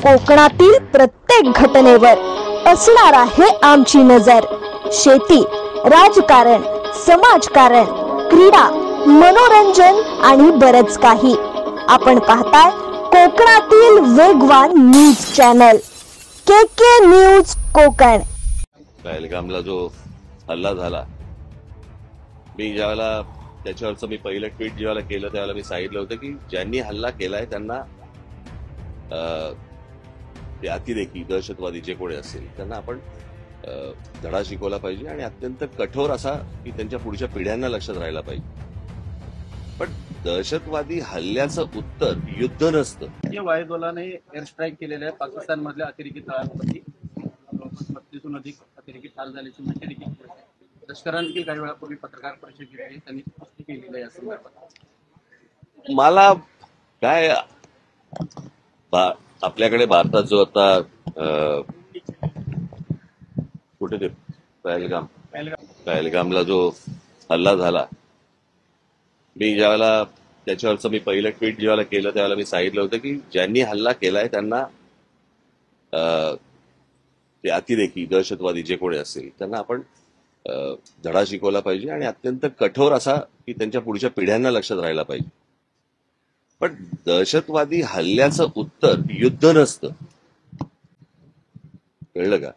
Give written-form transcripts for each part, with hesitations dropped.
कोकणातील प्रत्येक घटनेवर असणार आहे आमची नजर। शेती, राजकारण, समाजकारण, क्रीडा, मनोरंजन आणि बरच काही। आपण पाहताय कोकणातील वेगवान news channel K news Konkan. पहलगामला जो हल्ला झाला, मी ज्यावेळेला त्याच्यावरचं मी पहिलं ट्विट जेव्हा केलं त्यावेळेला मी सांगितलं होतं की ज्यांनी हल्ला केलाय त्यांना ते अतिरेकी दहशतवादी जे कोणी असेल त्यांना आपण धडा शिकवला पाहिजे आणि अत्यंत कठोर असा की त्यांच्या पुढच्या पिढ्यांना लक्षात राहायला पाहिजे। पण दहशतवादी हल्ल्याचं उत्तर युद्ध नसतं। या वायुदलाने एअर स्ट्राईक केलेल्या पाकिस्तान मधल्या अतिरेकी तळांवरती 35हून अधिक अतिरेकी ठार झाल्याची माहिती देखील लष्कराने देखील काही वेळापूर्वी पत्रकार परिषद घेतली, त्यांनी पुष्टी केलेली आहे या संदर्भात। मला काय आपल्याकडे भारतात जो आता कुठे ते पहलगामला जो हल्ला झाला, मी ज्यावेळेला त्याच्यावरचं मी पहिलं ट्विट जेव्हा केलं त्यावेळेला मी सांगितलं होतं की ज्यांनी हल्ला केलाय त्यांना ते अतिरेकी दहशतवादी जे कोणी असेल त्यांना आपण धडा शिकवला पाहिजे आणि अत्यंत कठोर असा की त्यांच्या पुढच्या पिढ्यांना लक्षात राहायला पाहिजे। पण दहशतवादी हल्ल्याचं उत्तर युद्ध नसतं, कळलं का?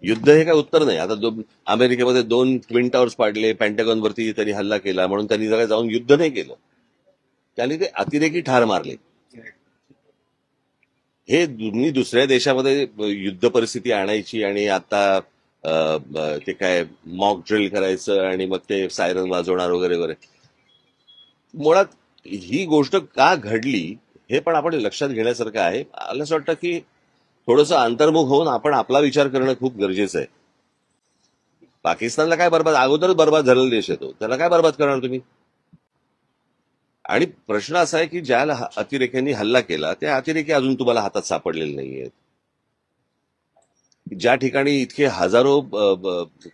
युद्ध हे काय उत्तर नाही। आता अमेरिकेमध्ये 2 ट्विन टावर्स पाडले, पेंटागॉन वरती त्यांनी हल्ला केला म्हणून त्यांनी जरा जाऊन युद्ध नाही केलं, त्यांनी ते अतिरेकी ठार मारले। हे तुम्ही दुसऱ्या देशामध्ये युद्ध परिस्थिती आणायची आणि आता ते काय मॉक ड्रिल करायचं आणि मग ते सायरन वाजवणार वगैरे वगैरे। मुळात ही गोष्ट का घडली हे पण आपण लक्षात घेण्यासारखं आहे। मला असं वाटतं की थोडंसं अंतर्मुख होऊन आपण आपला विचार करणं खूप गरजेचं आहे। पाकिस्तानला काय बरबाद, अगोदरच बरबाद झालेला देश आहे तो, त्याला काय बरबाद करणार तुम्ही? आणि प्रश्न असा आहे की ज्या अतिरेक्यांनी हल्ला केला त्या अतिरेकी अजून तुम्हाला हातात सापडलेले नाहीयेत। ज्या ठिकाणी इतके हजारो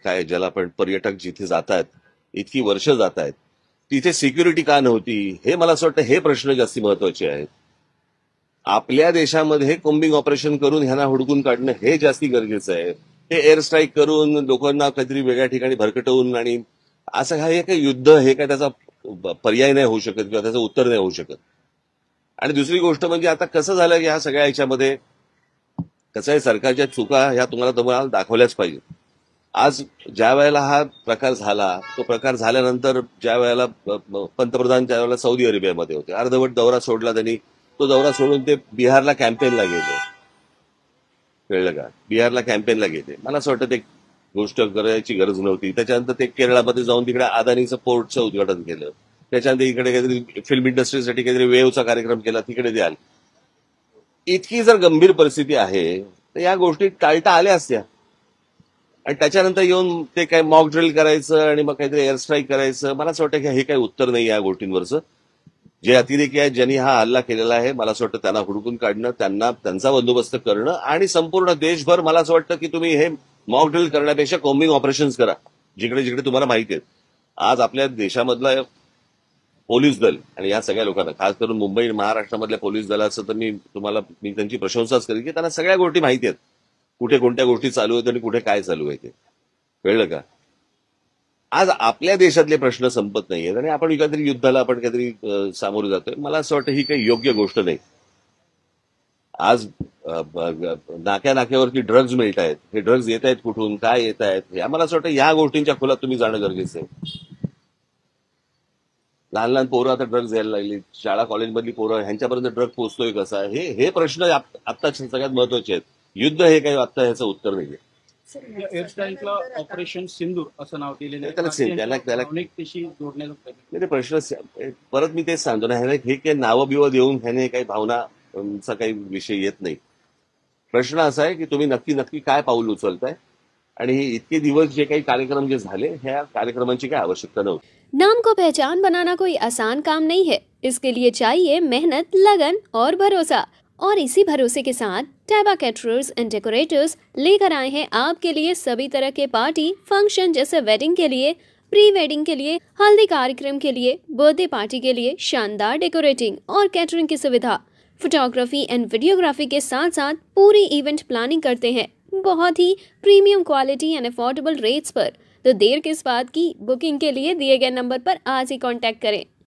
काय ज्याला आपण पर्यटक जिथे जात आहेत, इतकी वर्ष जात आहेत, तिथे सिक्युरिटी का नव्हती? हे मला असं वाटतं हे प्रश्न जास्ती महत्वाचे आहेत। आपल्या देशामध्ये कोम्बिंग ऑपरेशन करून ह्यांना हुडकून काढणं हे जास्ती गरजेचं आहे। हे एअर स्ट्राईक करून लोकांना काहीतरी वेगळ्या ठिकाणी भरकटवून आणि असं हे काही युद्ध हे काय त्याचा पर्याय नाही होऊ शकत किंवा त्याचं उत्तर नाही होऊ शकत। आणि दुसरी गोष्ट म्हणजे आता कसं झालं की ह्या सगळ्या याच्यामध्ये कसं आहे, सरकारच्या चुका ह्या तुम्हाला दाखवल्याच पाहिजे। आज ज्या वेळेला हा प्रकार झाला, तो प्रकार झाल्यानंतर ज्या वेळेला पंतप्रधान त्यावेळेला सौदी अरेबियामध्ये होते, अर्धवट दौरा सोडला त्यांनी, तो दौरा सोडून ते बिहारला कॅम्पेनला गेले, कळलं का? बिहारला कॅम्पेनला गेले। मला असं वाटतं ते गोष्ट करायची गरज नव्हती। त्याच्यानंतर ते केरळमध्ये जाऊन तिकडे अदानीचं पोर्टचं उद्घाटन केलं, त्याच्यानंतर इकडे काहीतरी फिल्म इंडस्ट्रीसाठी काहीतरी वेव्हचा कार्यक्रम केला, तिकडे द्याल। इतकी जर गंभीर परिस्थिती आहे तर या गोष्टी टाळता आल्या असत्या। आणि त्याच्यानंतर येऊन ते काय मॉक ड्रिल करायचं आणि मग काहीतरी एअर स्ट्राईक करायचं, मला असं वाटतं की हे काही उत्तर नाही या गोष्टींवरचं। जे अतिरेकी आहेत, ज्यांनी हा हल्ला केलेला आहे, मला असं वाटतं त्यांना हुडकून काढणं, त्यांचा बंदोबस्त करणं आणि संपूर्ण देशभर मला असं वाटतं की तुम्ही हे मॉक ड्रिल करण्यापेक्षा कोम्बिंग ऑपरेशन्स करा जिकडे जिकडे तुम्हाला माहिती आहेत। आज आपल्या देशामधलं पोलीस दल आणि या सगळ्या लोकांना, खास करून मुंबई महाराष्ट्रामधल्या पोलीस दलाचं तर मी त्यांची प्रशंसाच करेन की त्यांना सगळ्या गोष्टी माहिती आहेत, कुठे कोणत्या गोष्टी चालू आहेत आणि कुठे काय चालू आहे ते, कळलं का? आज आपल्या देशातले प्रश्न संपत नाहीयेत आणि आपण काहीतरी युद्धाला आपण काहीतरी सामोरे जातोय। मला असं वाटतं ही काही योग्य गोष्ट नाही। आज नाक्यावरती ड्रग्ज मिळत आहेत, हे ड्रग्ज येत आहेत कुठून, काय येत आहेत, मला असं वाटतं या गोष्टींच्या खोलात तुम्ही जाणं गरजेचं आहे। लहान लहान पोरं आता ड्रग्ज घ्यायला लागली, शाळा कॉलेजमधली पोरं, ह्यांच्यापर्यंत ड्रग पोहोचतोय कसा, हे प्रश्न आता सगळ्यात महत्वाचे आहेत। युद्ध हे काही आता ह्याचं उत्तर नाहीये। एअर स्ट्राईकला ऑपरेशन सिंदूर असं नाव दिलेलं आहे, जोडण्याचा प्रश्न परत मी तेच सांगतो ना, हे काही नावं बिवं देऊन ह्याने काही भावनाचा काही विषय येत नाही। प्रश्न असा आहे की तुम्ही नक्की काय पाऊल उचलताय आणि हे इतके दिवस जे काही कार्यक्रम जे झाले, ह्या कार्यक्रमांची काय आवश्यकता नव्हती। नाम को पहचान बनाना कोई आसान काम नहीं है, इसके लिए चाहिए मेहनत, लगन और भरोसा। और इसी भरोसे के साथ टैबा कैटरर्स एंड डेकोरेटर्स लेकर आए हैं आपके लिए सभी तरह के पार्टी फंक्शन, जैसे वेडिंग के लिए, प्री वेडिंग के लिए, हल्दी कार्यक्रम के लिए, बर्थडे पार्टी के लिए शानदार डेकोरेटिंग और कैटरिंग की सुविधा। फोटोग्राफी एंड वीडियोग्राफी के साथ साथ पूरी इवेंट प्लानिंग करते हैं, बहुत ही premium quality and affordable rates पर। तो देर किस बात की, बुकिंग के लिए दिए गए नंबर पर आज ही कांटेक्ट करें।